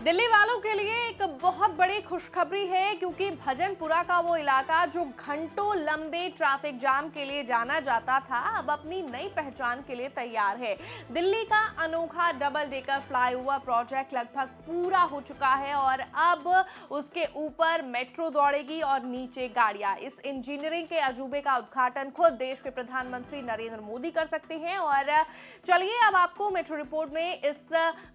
दिल्ली वालों के लिए एक बहुत बड़ी खुशखबरी है क्योंकि भजनपुरा का वो इलाका जो घंटों लंबे ट्रैफिक जाम के लिए जाना जाता था, अब अपनी नई पहचान के लिए तैयार है। दिल्ली का अनोखा डबल डेकर फ्लाईओवर प्रोजेक्ट लगभग पूरा हो चुका है और अब उसके ऊपर मेट्रो दौड़ेगी और नीचे गाड़ियां। इस इंजीनियरिंग के अजूबे का उद्घाटन खुद देश के प्रधानमंत्री नरेंद्र मोदी कर सकते हैं। और चलिए अब आपको मेट्रो रिपोर्ट में इस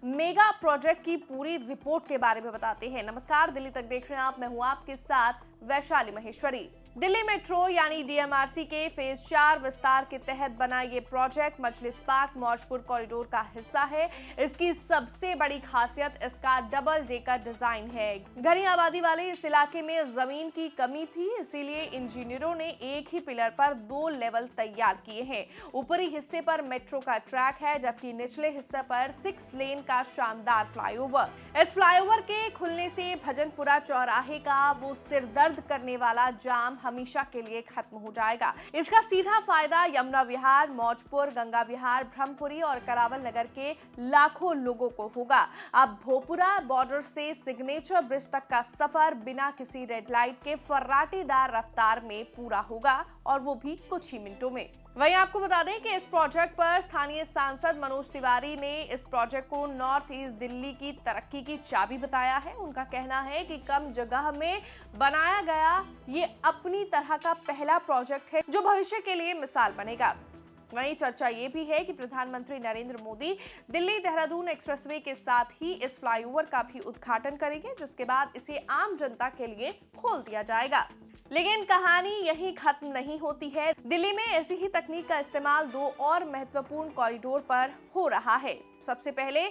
मेगा प्रोजेक्ट की पूरी रिपोर्ट के बारे में बताते हैं। नमस्कार, दिल्ली तक देख रहे हैं आप, मैं हूं आपके साथ वैशाली महेश्वरी। दिल्ली मेट्रो यानी डीएमआरसी के फेज 4 विस्तार के तहत बना ये प्रोजेक्ट मजलिस पार्क मौजपुर कॉरिडोर का हिस्सा है। इसकी सबसे बड़ी खासियत इसका डबल डेकर डिजाइन है। घनी आबादी वाले इस इलाके में जमीन की कमी थी, इसीलिए इंजीनियरों ने एक ही पिलर पर 2 लेवल तैयार किए हैं। ऊपरी हिस्से पर मेट्रो का ट्रैक है, जबकि निचले हिस्से पर 6 लेन का शानदार फ्लाईओवर। इस फ्लाईओवर के खुलने से भजनपुरा चौराहे का वो सिरदर्द करने वाला जाम हमेशा के लिए खत्म हो जाएगा। इसका सीधा फायदा यमुना विहार, मौजपुर, गंगा विहार, ब्रह्मपुरी और करावल नगर के लाखों लोगों को होगा। अब भोपुरा बॉर्डर से सिग्नेचर ब्रिज तक का सफर बिना किसी रेड लाइट के फर्राटेदार रफ्तार में पूरा होगा, और वो भी कुछ ही मिनटों में। वहीं आपको बता दें कि इस प्रोजेक्ट पर स्थानीय सांसद मनोज तिवारी ने इस प्रोजेक्ट को नॉर्थ ईस्ट दिल्ली की तरक्की की चाबी बताया है। उनका कहना है कि कम जगह में बनाया गया ये अपनी तरह का पहला प्रोजेक्ट है जो भविष्य के लिए मिसाल बनेगा। वहीं चर्चा ये भी है कि प्रधानमंत्री नरेंद्र मोदी दिल्ली देहरादून एक्सप्रेसवे के साथ ही इस फ्लाईओवर का भी उद्घाटन करेंगे, जिसके बाद इसे आम जनता के लिए खोल दिया जाएगा। लेकिन कहानी यहीं खत्म नहीं होती है। दिल्ली में ऐसी ही तकनीक का इस्तेमाल 2 और महत्वपूर्ण कॉरिडोर पर हो रहा है। सबसे पहले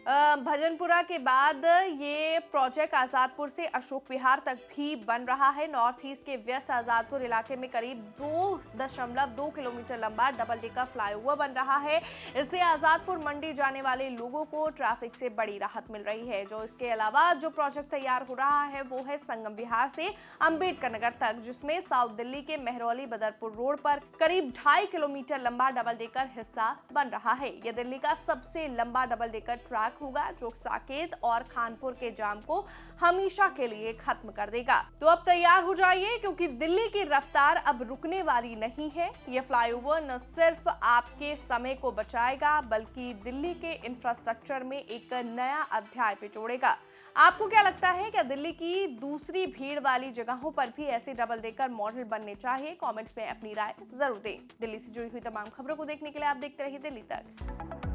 भजनपुरा के बाद ये प्रोजेक्ट आजादपुर से अशोक विहार तक भी बन रहा है। नॉर्थ ईस्ट के व्यस्त आजादपुर इलाके में करीब 2.2 किलोमीटर लंबा डबल डेकर फ्लाईओवर बन रहा है। इससे आजादपुर मंडी जाने वाले लोगों को ट्रैफिक से बड़ी राहत मिल रही है। जो इसके अलावा जो प्रोजेक्ट तैयार हो रहा है वो है संगम विहार से अंबेडकर नगर तक, जिसमें साउथ दिल्ली के मेहरौली बदरपुर रोड पर करीब 2.5 किलोमीटर लंबा डबल डेकर हिस्सा बन रहा है। यह दिल्ली का सबसे लंबा डबल डेकर ट्रैक होगा जो साकेत और खानपुर के जाम को हमेशा के लिए खत्म कर देगा। तो अब तैयार हो जाइए, क्योंकि दिल्ली की रफ्तार अब रुकने वाली नहीं है। यह फ्लाईओवर न सिर्फ आपके समय को बचाएगा, बल्कि दिल्ली के इंफ्रास्ट्रक्चर में एक नया अध्याय पे जोड़ेगा। आपको क्या लगता है, क्या दिल्ली की दूसरी भीड़ वाली जगहों पर भी ऐसे डबल डेकर मॉडल बनने चाहिए? कमेंट्स में अपनी राय जरूर दें। दिल्ली से जुड़ी हुई तमाम खबरों को देखने के लिए आप देखते रहिए दिल्ली तक।